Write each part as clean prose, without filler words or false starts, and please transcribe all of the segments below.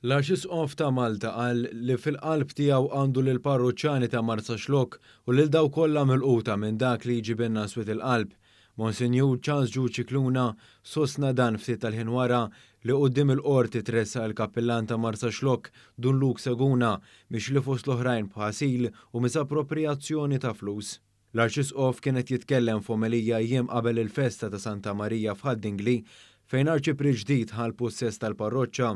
L-Arċisqof ta' Malta qal li fil-qalb tiegħu għandu lil parroċċjani ta' Marsaxlokk u lil daw kollha milquta minn dak li jġibilna swit il-qalb. Monsinjur Charles Jude Cicluna sostna dan ftit tal-ħin wara li quddiem il-qorti tressa l-kappillan ta' Marsaxlokk Dunluk Seguna biex li fost l-oħrajn b'ħasil u misappropriazzjoni ta' flus. L-Arċisqof kienet jitkellem f'omelija jiem qabel il-festa ta' Santa Marija f'Haddingli fejn arċipri ġdid ħal possess tal-parroċċa.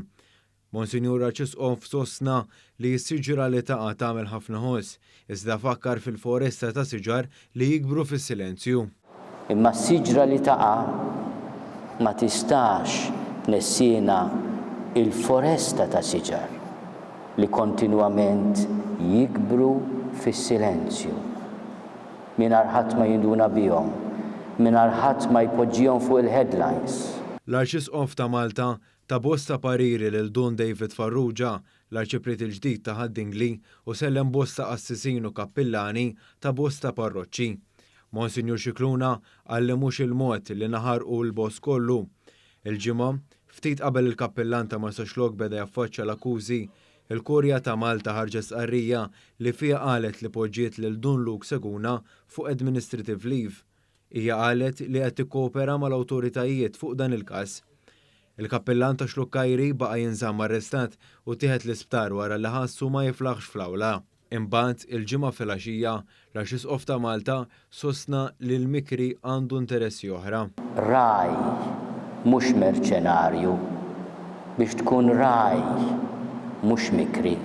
Monsinjur Arċisqof sostna li s-siġra li taqa' tagħmel ħafna ħoss, iżda fakkar fil-foresta ta' siġar li jikbru fis-silenzju. Imma s-siġra li taqa' ma tistax nessina il-foresta ta' siġar li kontinwament jikbru fis-silenzju. Mingħajr ħadd ma jinduna bihom, mingħajr ħadd ma jpoġġihom fuq il-headlines. L-Arċisqof ta' Malta ta' bosta pariri lil Don David Farrugia, l-arċipret il-ġdid ta' Haddingli u sellem bosta assisin u kappillani ta' bosta parroċċi. Monsinjur Cicluna għalli mhux il-mod li naħarqu l-boss kollu. Il-ġimgħa, ftit qabel il-kappillan ta' Marsaxlokk beda jaffaċċja l-akkużi, il-Kurja ta' Malta ħarġet stqarrija li fiha qalet li poġġiet lil Dunluk Seguna fuq administrative leave. Hija qalet li qed tikkoopera mal-awtoritajiet fuq dan il-każ. Il-kappillan ta' Xlukkajri baqa' jinżamm arrestat u tieħed l-isptar wara li ħassu ma jiflaħx fl-awla. Imbagħad il-ġimgħa filgħaxija l-Arċisqof ta' Malta sostna li l-Mikri għandu interessi oħra. Raj mhux merċenarju biex tkun raj mhux Mikri.